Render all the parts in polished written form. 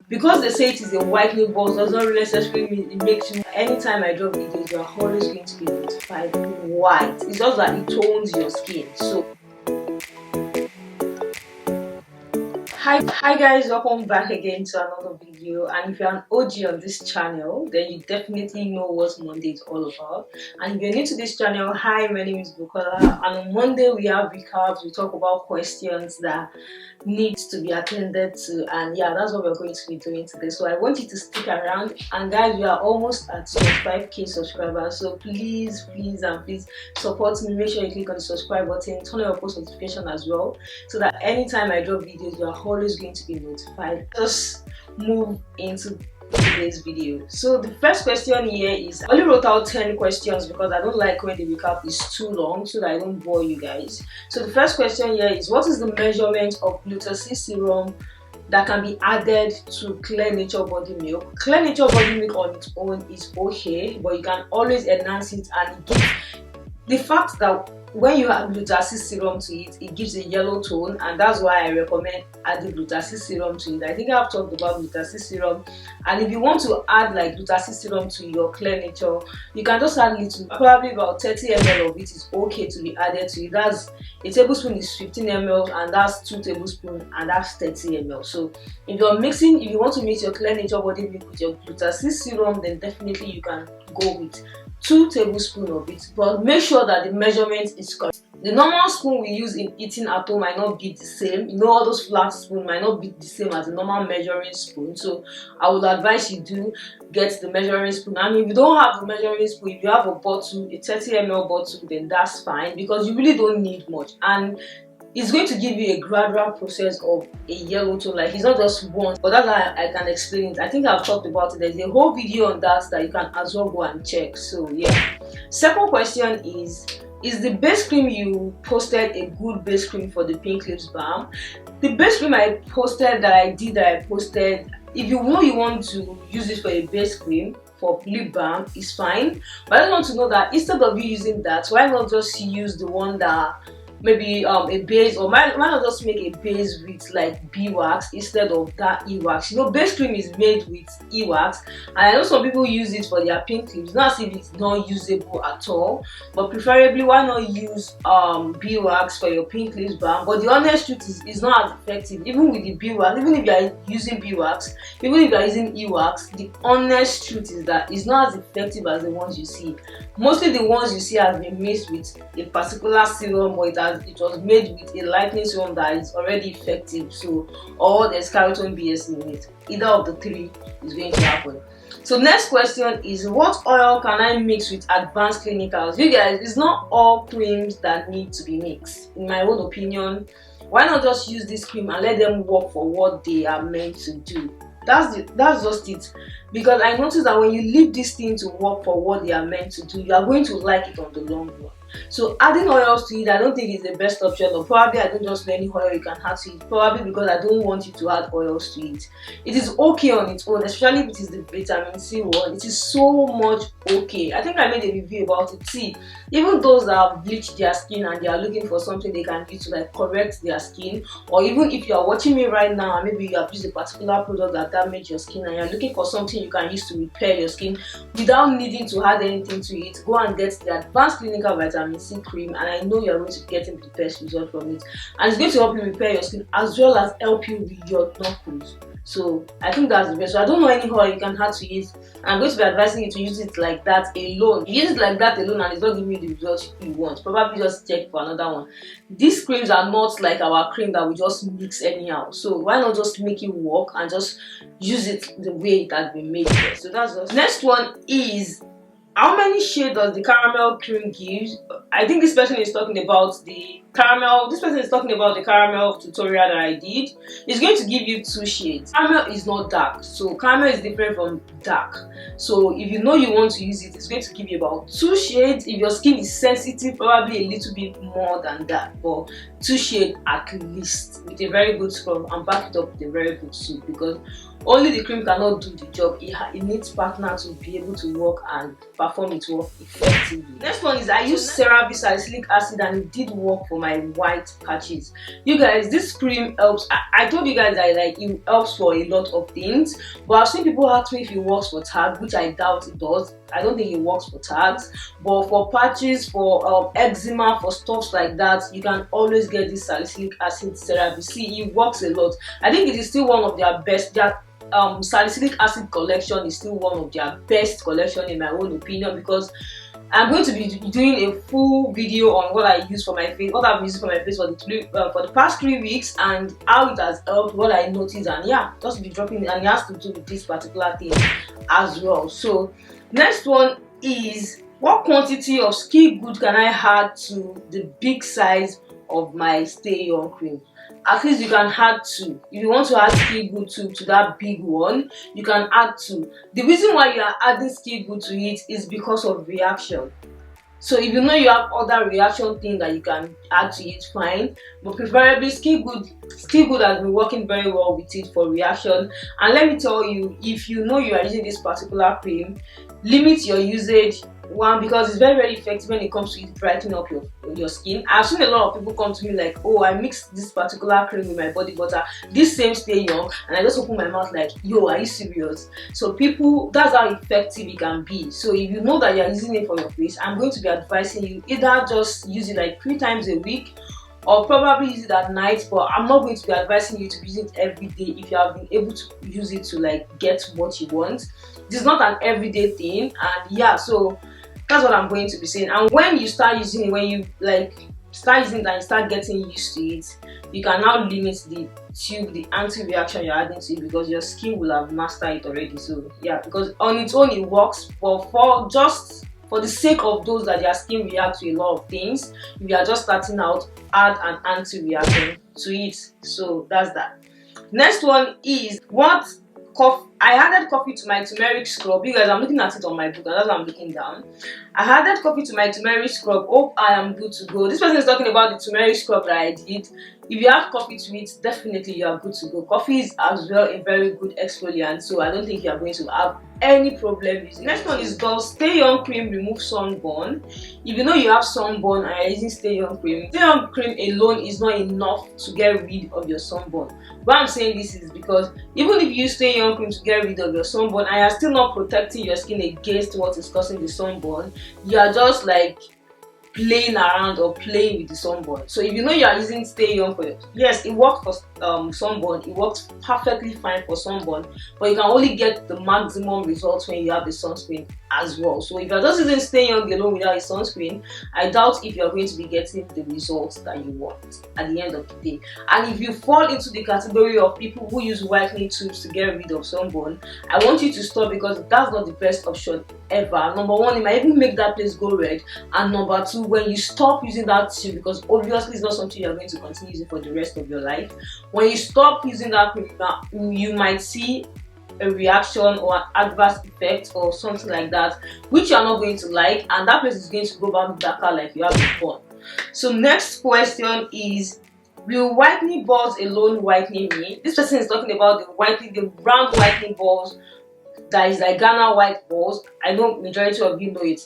Because they say it is a whitening box does not really necessarily mean it makes you, anytime I drop videos, you are always going to be notified white. It's just that it tones your skin. So hi guys, welcome back again to another video. And if you're an OG on this channel, then you definitely know what Monday is all about. And if you're new to this channel, hi, my name is Bukola, and on Monday we have recaps. We talk about questions that need to be attended to, and yeah, that's what we're going to be doing today. So I want you to stick around, and guys, we are almost at 25k subscribers, so please support me. Make sure you click on the subscribe button, turn on your post notification as well, so that anytime I drop videos, you are always going to be notified. Just move into today's video. So the first question here is, I only wrote out 10 questions because I don't like when the recap is too long, so that I don't bore you guys. So the first question here is, what is the measurement of Gluta serum that can be added to Clear Nature body milk? Clear Nature body milk on its own is okay, but you can always enhance it, and it gives the fact that when you add Gluta serum to it, it gives a yellow tone, and that's why I recommend adding Gluta serum to it. I think I've talked about Gluta serum, and if you want to add like Gluta serum to your Clear Nature, you can just add little, probably about 30 ml of it is okay to be added to it. That's a tablespoon is 15 ml, and that's 2 tablespoons, and that's 30 ml. So if you're mixing, if you want to mix your Clear Nature body milk with your Gluta serum, then definitely you can go with 2 tablespoons of it, but make sure that the measurement is correct. The normal spoon we use in eating at home might not be the same. You know, all those flat spoons might not be the same as the normal measuring spoon. So I would advise you do get the measuring spoon. And if you don't have the measuring spoon, if you have a bottle, a 30 ml bottle, then that's fine, because you really don't need much. And it's going to give you a gradual process of a yellow tone. Like, it's not just one, but that's how I can explain it. I think I've talked about it. There's a whole video on that you can as well go and check. So yeah. Second question is the base cream you posted a good base cream for the pink lips balm? The base cream I posted, if you know you want to use it for a base cream for lip balm, is fine. But I just want to know that instead of you using that, why not just use the one that maybe a base, or why not just make a base with like beeswax instead of that e-wax? You know, base cream is made with e-wax, and I know some people use it for their pink lips. Not as if it's not usable at all, but preferably why not use beeswax for your pink lips balm? But the honest truth is, it's not as effective. Even with the beeswax, even if you are using beeswax, even if you are using e-wax, the honest truth is that it's not as effective as the ones you see. Mostly the ones you see have been mixed with a particular serum, or it was made with a lightening serum that is already effective. So, or there's keratin BS in it. Either of the three is going to happen. So next question is, what oil can I mix with advanced clinicals? You guys, it's not all creams that need to be mixed. In my own opinion, why not just use this cream and let them work for what they are meant to do? That's just it. Because I noticed that when you leave this thing to work for what they are meant to do, you are going to like it on the long run. So adding oils to it, I don't think is the best option, or probably I don't just know any oil you can add to it, probably because I don't want you to add oils to it. It is okay on its own, especially if it is the vitamin C one. It is so much okay. I think I made a review about it. See, even those that have bleached their skin and they are looking for something they can use to like correct their skin, or even if you are watching me right now and maybe you have used a particular product that damaged your skin and you're looking for something you can use to repair your skin without needing to add anything to it, go and get the Advanced Clinical Vitamin C cream, and I know you're going to get the best result from it, and it's going to help you repair your skin as well as help you with your knuckles. So I think that's the best. So I don't know any oil you can add to it. I'm going to be advising you to use it like that alone. If you use it like that alone and it's not giving you the result you want, probably just check for another one. These creams are not like our cream that we just mix anyhow. So why not just make it work and just use it the way it has been made for? So that's just. Next one is, how many shades does the caramel cream give? I think this person is talking about the caramel. This person is talking about the caramel tutorial that I did. It's going to give you 2 shades. Caramel is not dark, so caramel is different from dark. So if you know you want to use it, it's going to give you about 2 shades. If your skin is sensitive, probably a little bit more than that, but 2 shades at least, with a very good scrub, and back it up with a very good soap, because Only the cream cannot do the job. It needs partner to be able to work and perform its work effectively. Next one is I use CeraVe Salicylic Acid, and it did work for my white patches. You guys, this cream helps. I told you guys that like it helps for a lot of things, but I've seen people ask me if it works for tags, which I doubt it does. I don't think it works for tags, but for patches, for eczema, for stuff like that, you can always get this Salicylic Acid CeraVe. See, it works a lot. I think it is still one of their best. Their Salicylic Acid collection is still one of their best collection in my own opinion, because I'm going to be doing a full video on what I use for my face, what I've used for my face for the past 3 weeks, and how it has helped, what I noticed, and yeah, just be dropping it, and it has to do with this particular thing as well. So next one is, what quantity of Ski Good can I add to the big size of my Stay Young cream? At least you can add 2. If you want to add Ski Good to that big one, you can add 2. The reason why you are adding Ski Good to it is because of reaction. So if you know you have other reaction things that you can add to it, fine. But preferably Ski Good has been working very well with it for reaction. And let me tell you, if you know you are using this particular cream, limit your usage. One, because it's very effective when it comes to it brightening up your skin. I've seen a lot of people come to me like, oh, I mixed this particular cream with my body butter, this same Stay Young, and I just open my mouth like, yo, are you serious? So people, that's how effective it can be. So if you know that you're using it for your face, I'm going to be advising you either just use it like 3 times a week, or probably use it at night, but I'm not going to be advising you to use it every day if you have been able to use it to like get what you want. This is not an everyday thing, and yeah, so that's what I'm going to be saying. And when you start using it, when you like start using it and you start getting used to it, you can now limit the anti-reaction you're adding to it, because your skin will have mastered it already. So yeah, because on its own it works, but for the sake of those that their skin reacts to a lot of things, if you are just starting out, add an anti-reaction to it. So that's that. Next one is what coffee. I added coffee to my turmeric scrub. You guys, I'm looking at it on my book, and that's what I'm looking down. I added coffee to my turmeric scrub. Hope I am good to go. This person is talking about the turmeric scrub that I did. If you add coffee to it, definitely you are good to go. Coffee is as well a very good exfoliant, so I don't think you are going to have any problem using it. Next one is, does Stay Young cream remove sunburn? If you know you have sunburn and you're using Stay Young cream cream alone is not enough to get rid of your sunburn. Why I'm saying this is because even if you use Stay Young cream to get rid of your sunburn and you're still not protecting your skin against what is causing the sunburn, you are just like playing around or playing with the sunburn. So if you know you are using Stay Young for it, yes, it works for sunburn, it works perfectly fine for sunburn, but you can only get the maximum results when you have the sunscreen as well. So if you're just using Stay Young alone without a sunscreen, I doubt if you're going to be getting the results that you want at the end of the day. And if you fall into the category of people who use whitening tubes to get rid of sunburn, I want you to stop, because that's not the best option ever. Number one, it might even make that place go red, and number two, when you stop using that tube, because obviously it's not something you're going to continue using for the rest of your life, when you stop using that cream, you might see a reaction or an adverse effect or something like that, which you are not going to like, and that place is going to go back darker like you have before. So next question is, will whitening balls alone whitening me? This person is talking about the round whitening balls that is like Ghana white balls. I know majority of you know it.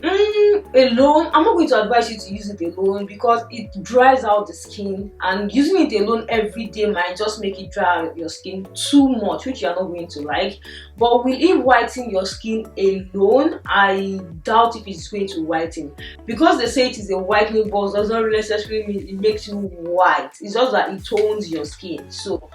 Alone, I'm not going to advise you to use it alone, because it dries out the skin, and using it alone every day might just make it dry out your skin too much, which you are not going to like. But will it whiten your skin alone? I doubt if it's going to whiten, because they say it is a whitening balm does not necessarily mean it makes you white. It's just that it tones your skin. So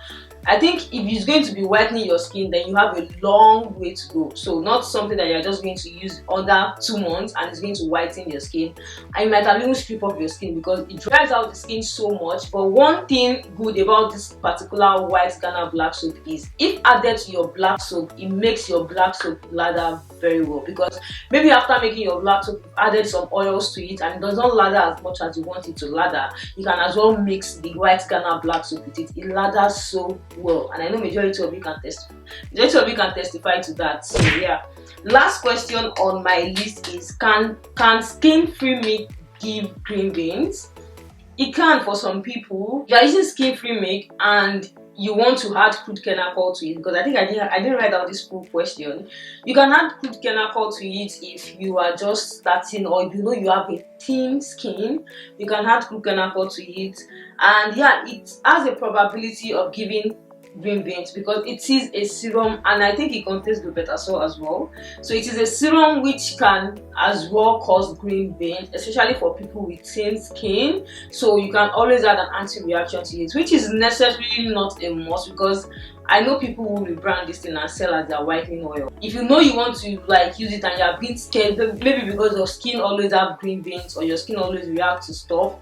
I think if it's going to be whitening your skin, then you have a long way to go. So not something that you're just going to use under 2 months and it's going to whiten your skin. And you might have even strip off your skin because it dries out the skin so much. But one thing good about this particular white Ghana black soap is, if added to your black soap, it makes your black soap lather very well. Because maybe after making your black soap, you've added some oils to it and it does not lather as much as you want it to lather. You can as well mix the white Ghana black soap with it. It lathers so well, and I know majority of you can testify to that. So yeah, last question on my list is, can skin-free milk give green veins? It can for some people. If you are using skin-free milk and you want to add crude kernel to it, because I think I didn't write out this full question. You can add crude kernel to it if you are just starting, or if you know you have a thin skin, you can add crude kernel to it. And yeah, it has a probability of giving green veins because it is a serum, and I think it contains glutathione as well. So it is a serum which can as well cause green veins, especially for people with thin skin. So you can always add an anti-reaction to it, which is necessarily not a must, because I know people who rebrand this thing and sell as their whitening oil. If you know you want to like use it and you're a bit scared, maybe because your skin always have green veins or your skin always reacts to stuff,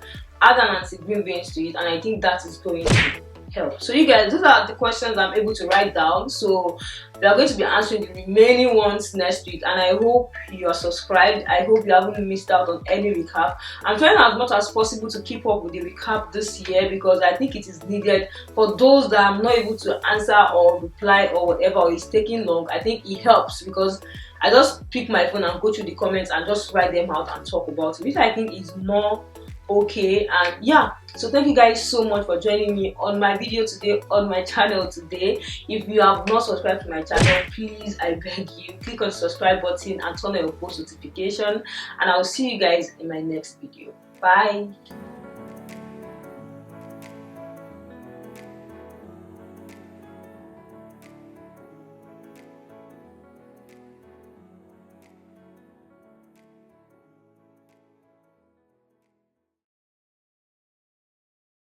add an anti-green veins to it, and I think that is going to help. So you guys, those are the questions I'm able to write down. So we are going to be answering the remaining ones next week, and I hope you are subscribed. I hope you haven't missed out on any recap. I'm trying as much as possible to keep up with the recap this year, because I think it is needed for those that I'm not able to answer or reply or whatever, or it's taking long. I think it helps because I just pick my phone and go through the comments and just write them out and talk about it, which I think is more okay. And yeah, so thank you guys so much for joining me on my video today, on my channel today. If you have not subscribed to my channel, please, I beg you, click on the subscribe button and turn on your post notification, and I'll see you guys in my next video. Bye.